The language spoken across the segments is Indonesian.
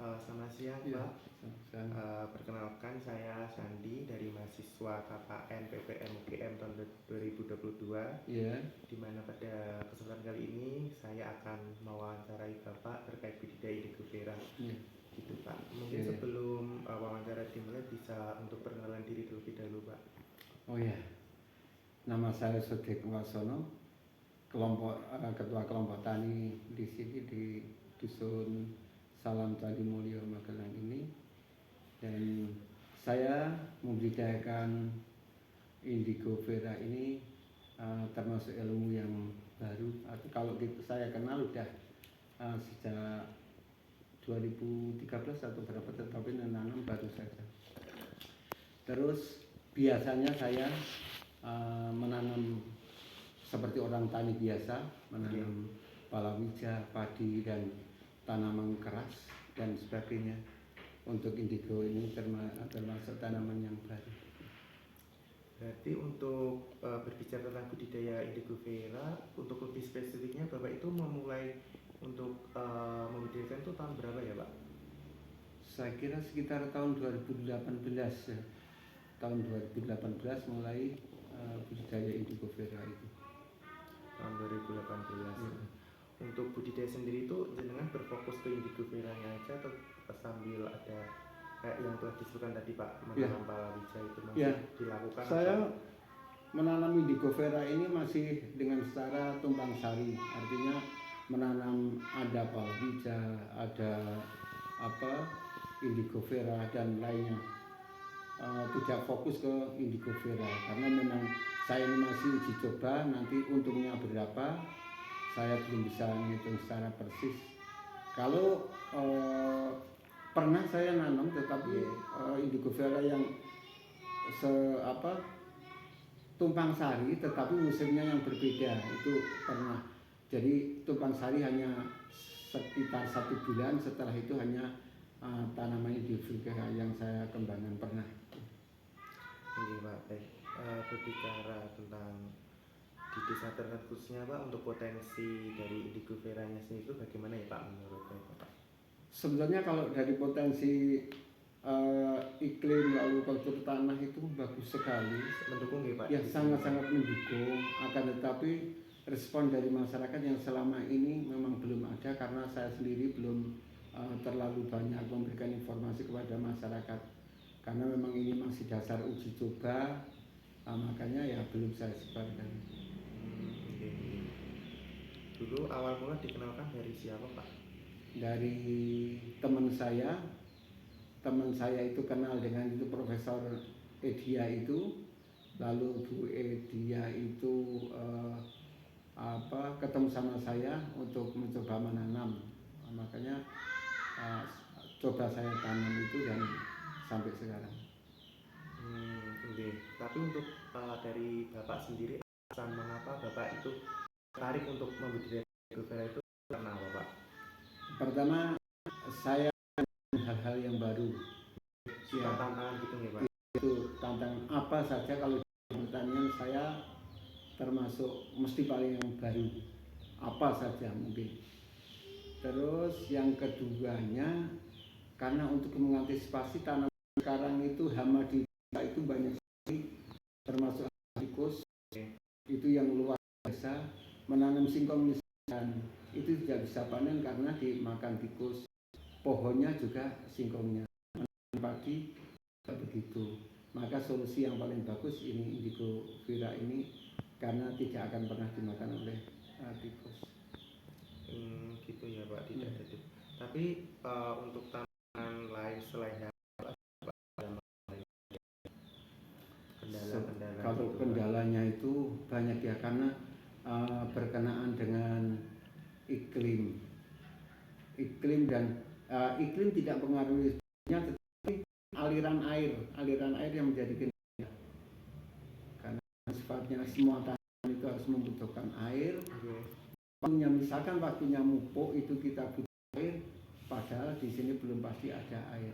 Selamat siang, Iya, Pak. siang. Perkenalkan saya Sandi dari mahasiswa KKN PPM UGM tahun 2022, Iya, di mana pada kesempatan kali ini saya akan mewawancarai Bapak terkait budidaya indigo vera. iya, Gitu, Pak. Mungkin iya. sebelum wawancara dimulai bisa untuk perkenalan diri terlebih dahulu, Pak. Oh ya, nama saya Sugeng Wasono, ketua kelompok tani di sini di dusun Salam Tadi Mulyo Magelang ini, dan saya membudidayakan indigo vera ini termasuk ilmu yang baru, atau kalau gitu saya kenal udah sejak 2013 atau berapa, tetapi menanam baru saja. Terus biasanya saya menanam seperti orang tani biasa, menanam palawija, padi, dan tanaman keras dan sebagainya. Untuk indigo ini termasuk tanaman yang baru. Berarti untuk berbicara tentang budidaya indigo vera, untuk lebih spesifiknya Bapak itu memulai untuk membudidayakan itu tahun berapa ya, Pak? Saya kira sekitar tahun 2018 ya. Tahun 2018 mulai budidaya indigo vera itu. Tahun 2018. Ya. Untuk budidaya sendiri itu jenengan berfokus ke indigo veranya aja atau sambil ada kayak yang telah disebutkan tadi, Pak, menanam palawija itu masih dilakukan? Saya menanam indigo vera ini masih dengan secara tumpang sari, artinya menanam ada palawija, ada indigo vera dan lainnya. Tidak fokus ke indigo vera karena memang saya ini masih uji coba, nanti untungnya berapa saya belum bisa menghitung secara persis. Kalau pernah saya nanam, tetapi indigo vera yang tumpang sari tetapi musimnya yang berbeda itu pernah. Jadi tumpang sari hanya sekitar 1 bulan, setelah itu hanya tanaman indigo vera yang saya kembangkan pernah. Oke, Pak. Baik. Berbicara tentang di desa ternak khususnya, Pak, untuk potensi dari indigo veranya sendiri itu bagaimana ya, Pak, menurut Bapak? Sebenarnya kalau dari potensi iklim lalu kultur tanah itu bagus sekali, mendukung ya, Pak? Ya, sangat-sangat mendukung. Akan tetapi respon dari masyarakat yang selama ini memang belum ada, karena saya sendiri belum terlalu banyak memberikan informasi kepada masyarakat, karena memang ini masih dasar uji coba, makanya ya belum saya sebarkan. Okay. Dulu awal mula dikenalkan dari siapa, Pak? Dari teman saya itu kenal dengan itu Profesor Edia itu, lalu Bu Edia itu ketemu sama saya untuk mencoba menanam, makanya coba saya tanam itu dan sampai sekarang. Okay. Tapi untuk dari Bapak sendiri, alasan mengapa Bapak itu tertarik untuk membudidayakan indigo vera itu karena apa, Pak? Pertama, saya hal-hal yang baru. Tantangan gitu ya, Pak? Itu tantangan apa saja, kalau pertanian saya termasuk mesti paling yang baru, apa saja mungkin. Terus yang keduanya, karena untuk mengantisipasi tanaman sekarang itu hama di desa itu banyak sekali, termasuk tikus. Itu yang luar biasa. Menanam singkong misalkan itu tidak bisa panen karena dimakan tikus. Pohonnya juga singkongnya. Menanam padi begitu. Maka solusi yang paling bagus ini indigo vera ini, karena tidak akan pernah dimakan oleh tikus. Gitu ya, Pak, tidak ada. Tapi untuk tanaman lain selain kendala-kendala, kalau gitu, kendalanya Pak, itu banyak ya, karena berkenaan dengan iklim dan iklim tidak mengaruhi, tetapi aliran air yang menjadi kendala, karena sifatnya semua tanaman itu harus membutuhkan air. Misalkan waktunya mupuk itu kita butuh air, padahal di sini belum pasti ada air.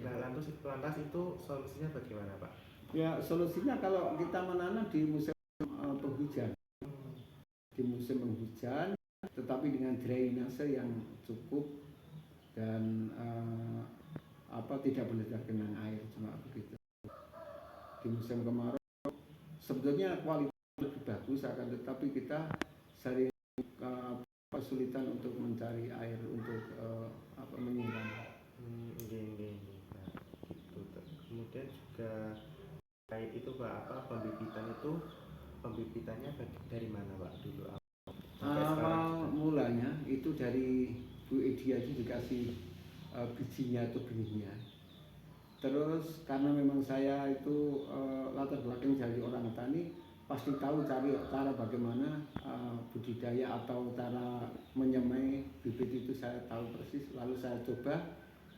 Nah, lantas itu solusinya bagaimana, Pak? Ya, solusinya kalau kita menanam di musim penghujan, tetapi dengan drainase yang cukup, dan tidak boleh tergenang air, cuma begitu. Di musim kemarau sebetulnya kualitas lebih bagus, akan tetapi kita sering kesulitan untuk mencari air untuk menyiram. Gitu. Kemudian juga kayak itu Pak, pembibitannya dari mana Pak dulu? Awal mulanya itu dari Bu Edia itu dikasih bijinya atau benihnya. Terus karena memang saya itu latar belakang dari orang tani, pasti tahu cara bagaimana budidaya atau cara menyemai bibit itu saya tahu persis. Lalu saya coba,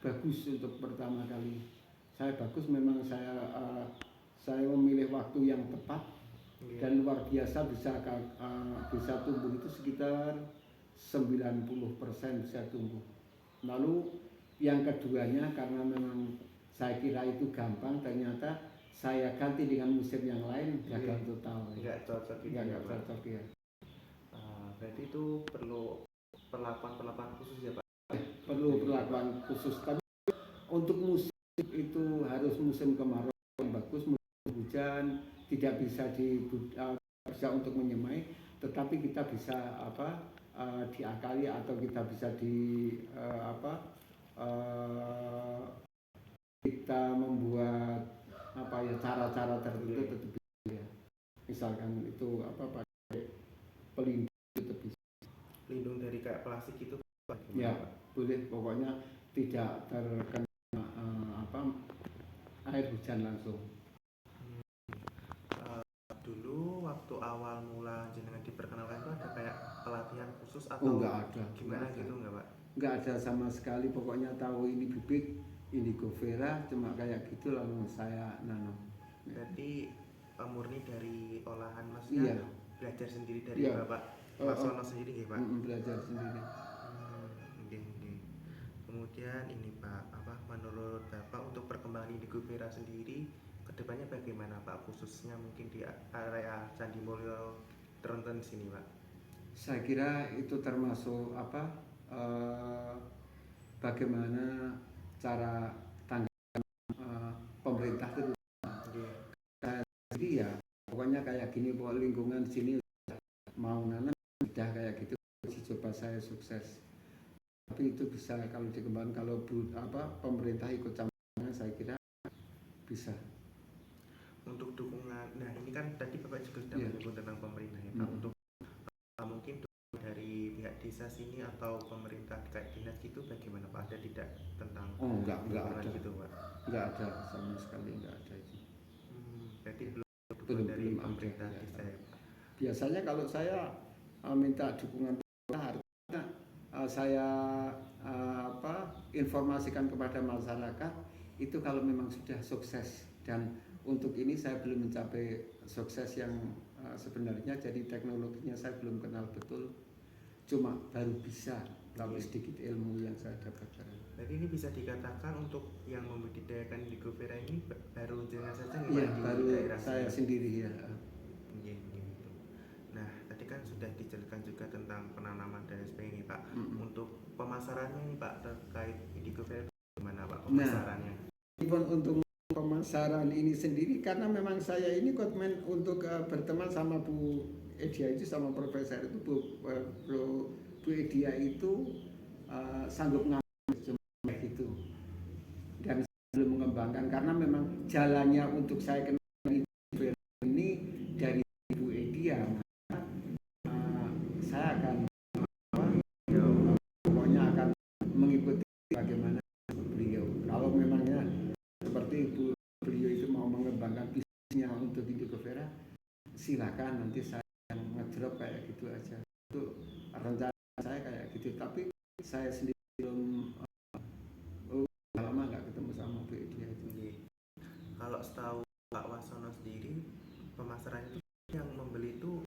bagus untuk pertama kali. Saya bagus, memang saya memilih waktu yang tepat dan luar biasa, bisa tumbuh itu sekitar 90% bisa tumbuh. Lalu yang keduanya, karena memang saya kira itu gampang, ternyata saya ganti dengan musim yang lain, gagal total. Nggak cocok gitu. Nggak cocok ya. Berarti itu perlu perlakuan khusus ya Pak? Perlu perlakuan khusus, tapi untuk musim itu harus musim kemarau yang bagus, musim hujan tidak bisa bisa untuk menyemai, tetapi kita bisa diakali atau kita bisa kita membuat cara-cara tertentu ya. Misalkan itu pakai pelindung itu bisa. Pelindung dari kayak plastik itu Pak? Ya, boleh, pokoknya tidak terkena air hujan langsung. Dulu waktu awal mula jenengan diperkenalkan itu ada kayak pelatihan khusus atau enggak ada, gimana gitu nggak Pak? Nggak ada sama sekali, pokoknya tahu ini bibit indigo vera, cuma kayak gitu lalu saya nanam. Berarti murni dari olahan Masnya? Iya. Belajar sendiri dari Bapak Sono sendiri ya Pak? Belajar sendiri. Kemudian ini Pak, menurut Bapak untuk perkembangan indigo vera sendiri kedepannya bagaimana Pak, khususnya mungkin di area Candi Mulyo Tronton sini Pak? Saya kira itu termasuk bagaimana cara tanggapan pemerintah itu. Saya sendiri ya, pokoknya kayak gini, lingkungan sini mau nanam udah kayak gitu, coba saya sukses. Tapi itu bisa kalau dikembangkan, kalau pemerintah ikut campur, saya kira bisa. Untuk dukungan, nah ini kan tadi Bapak juga sudah menyebut tentang pemerintah ya Pak. Untuk mungkin dari pihak desa sini atau pemerintah kayak dinas gitu bagaimana Pak? Ada tidak tentang enggak ada gitu Pak? Enggak ada sama sekali, enggak ada itu. Berarti belum dari pemerintah desa ya Pak? Biasanya kalau saya minta dukungan pemerintah, artinya saya informasikan kepada masyarakat itu kalau memang sudah sukses, dan untuk ini saya belum mencapai sukses yang sebenarnya, jadi teknologinya saya belum kenal betul, cuma baru bisa tahu sedikit ilmu yang saya dapatkan. Jadi ini bisa dikatakan untuk yang membudidayakan indigo vera ini baru jenengan saja ya, baru saya sendiri ya. Nah, tadi kan sudah dijelaskan juga tentang penanaman dan sebagainya Pak. Untuk pemasarannya nih Pak, terkait indigo vera gimana Pak pemasarannya? Nah, untuk pemasaran ini sendiri, karena memang saya ini komitmen untuk berteman sama Bu Edia itu, sama Profesor itu, Bu Edia itu sanggup ngambil gitu, dan belum mengembangkan karena memang jalannya untuk saya kenal ini dari Bu Edia. Saya akan pokoknya akan mengikuti bagaimana beliau. Kalau memangnya seperti beliau itu mau mengembangkan bisnisnya untuk indigo vera, silakan, nanti saya ngedrop kayak gitu aja. Itu rencana saya kayak gitu, tapi saya sendiri belum lama nggak ketemu sama Bu Edia itu. Kalau setahu Pak Wasono sendiri, pemasaran itu yang membeli itu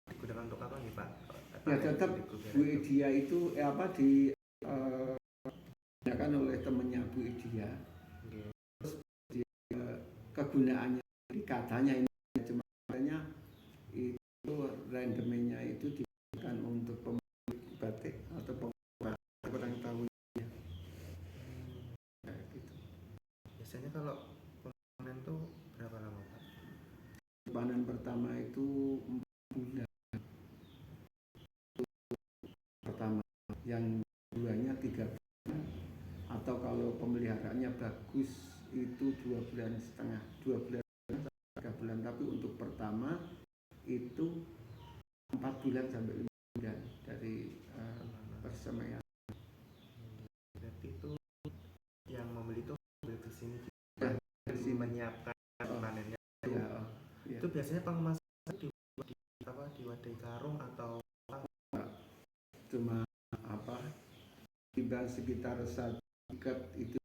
digunakan untuk apa nih Pak? Ya tetap Bu Edia itu digunakan oleh temannya Bu Edia. Terus kegunaannya katanya ini cuma itu rendemennya itu digunakan untuk pembuat batik atau pembuat, kurang tahu ya. pertama itu 4 bulan pertama, yang keduanya 3 bulan, atau kalau pemeliharaannya bagus itu 2,5 bulan, 2 bulan 3 bulan. Tapi untuk pertama itu 4 bulan sampai 5 bulan dari persemaian. Berarti itu yang membeli itu ambil ke sini Ya, menyiapkan panennya. Ya. Itu biasanya pengemasan di wadai karung atau cuma tiba sekitar 1 ikat itu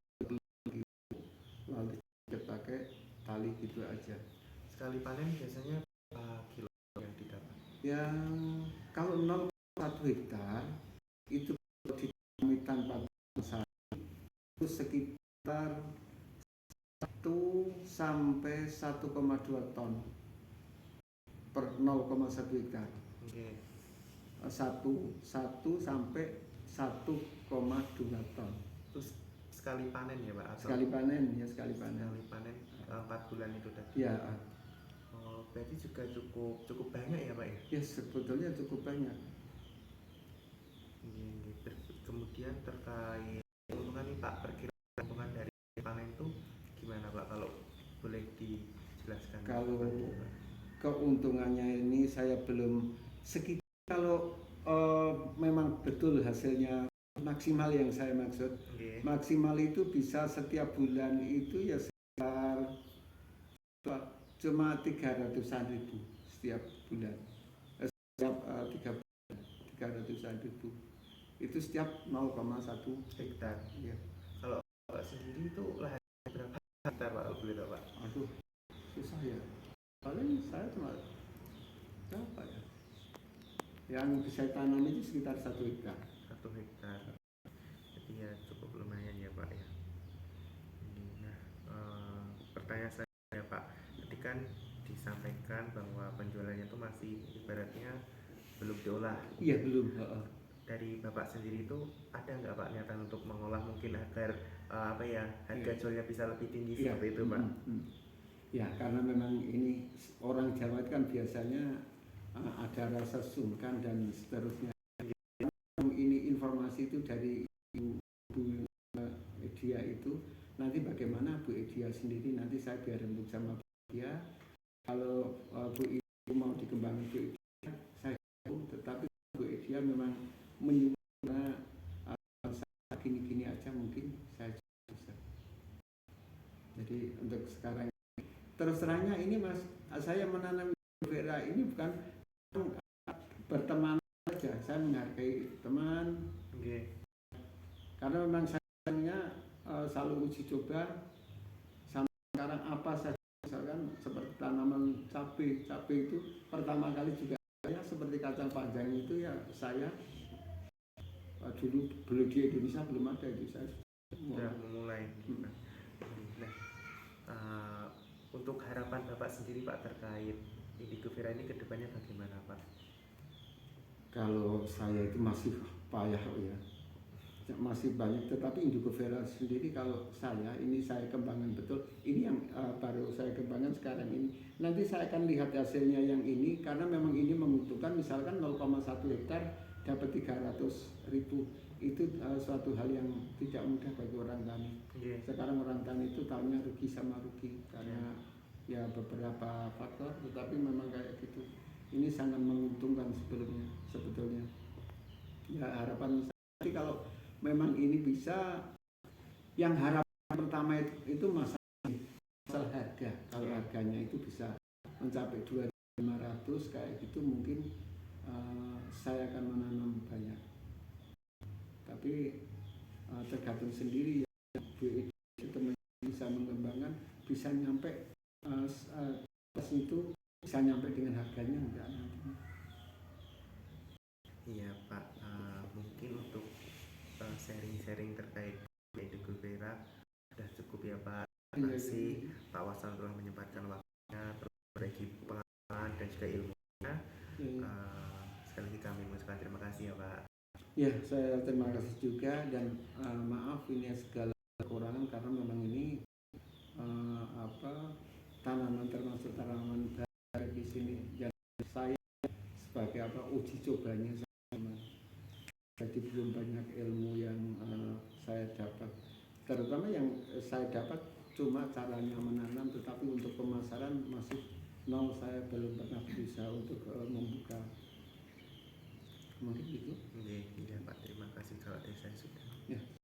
lalu kita pakai tali gitu aja. sekali panen biasanya kilo yang didapat? Yang kalau 0,1 hektar itu ditanami tanpa sari itu sekitar 1 sampai 1,2 ton per 0,1 hektar. Okay. 1 sampai 1,2 ton. Terus sekali panen ya Pak? Atau Sekali panen. Sekali panen 4 bulan itu tadi. Ya. Oh, berarti juga cukup banyak ya Pak ya? Ya, sebetulnya cukup banyak. Kemudian terkait keuntungan nih Pak, perkiraan keuntungan dari panen itu gimana Pak, kalau boleh dijelaskan? Kalau keuntungannya ini saya belum sekitar, kalau memang betul hasilnya maksimal yang saya maksud. Okay. Maksimal itu bisa setiap bulan itu ya sekitar cuma 300-an ribu setiap bulan, setiap 3 bulan 300-an ribu itu setiap 0,1 hektar. Ya. Kalau Pak sendiri itu lahan berapa hektar Pak, kalau boleh tahu Pak? Aduh, susah ya. Paling saya cuma berapa ya? Yang bisa tanam itu sekitar 1 hektar. 1 hektar. Jadi ya cukup lumayan ya Pak ya. Nah, pertanyaan saya Pak, tadi kan disampaikan bahwa penjualannya itu masih ibaratnya belum diolah. Iya, belum. Dari Bapak sendiri itu ada nggak Pak niatan untuk mengolah, mungkin agar harga jualnya bisa lebih tinggi seperti itu Pak? Ya, karena memang ini orang Jawa kan biasanya ada rasa sungkan dan seterusnya. Ini informasi itu dari Bu Edia itu. Nanti bagaimana Bu Edia sendiri, nanti saya biar rembuk sama Bu Edia. Kalau Bu Edia mau dikembangkan Bu Edia, saya tahu. Tetapi Bu Edia memang menyuruh gini-gini aja, mungkin saya bisa. Jadi untuk sekarang terus terangnya ini Mas, saya menanam vera ini bukan berteman saja, saya menghargai teman. Okay. Karena memang saya selalu uji coba. Sampai sekarang apa saja, misalkan seperti tanaman cabai itu pertama kali juga saya, seperti kacang panjang itu ya saya dulu belum di Indonesia belum ada, itu saya sudah memulai. Untuk harapan Bapak sendiri Pak terkait Indigo Vera ini kedepannya bagaimana Pak? Kalau saya itu masih payah ya, masih banyak. Tetapi Indigo Vera sendiri kalau saya kembangkan betul. Ini yang baru saya kembangkan sekarang ini. Nanti saya akan lihat hasilnya yang ini, karena memang ini menguntungkan. Misalkan 0,1 hektar dapat 300.000, itu suatu hal yang tidak mudah bagi orang tani. Sekarang orang tani itu tahunya rugi sama rugi karena ya beberapa faktor, tetapi memang kayak gitu. Ini sangat menguntungkan sebetulnya. Ya, harapan saya kalau memang ini bisa, yang harapan pertama itu masalah harga. Kalau harganya itu bisa mencapai 2.500 kayak gitu, mungkin saya akan menanam banyak. Tapi tergantung sendiri ya, teman bisa mengembangkan, bisa nyampe pas itu bisa nyampe dengan harganya enggak nanti. Iya Pak, mungkin untuk sharing-sharing terkait Indigo Vera sudah cukup ya Pak. Terima kasih Pak Wasan telah menyempatkan waktunya, berbagi pengalaman dan juga ilmunya. Sekali lagi kami mengucapkan terima kasih ya Pak. Ya, saya terima kasih juga, dan maaf ini segala kekurangan karena memang ini tanaman termasuk tanaman baru di sini uji cobanya sama. Jadi belum banyak ilmu yang saya dapat, terutama yang saya dapat cuma caranya menanam, tetapi untuk pemasaran masih nol. Saya belum pernah bisa untuk membuka, mungkin gitu Iya Pak, terima kasih kalau dari saya sudah. ya.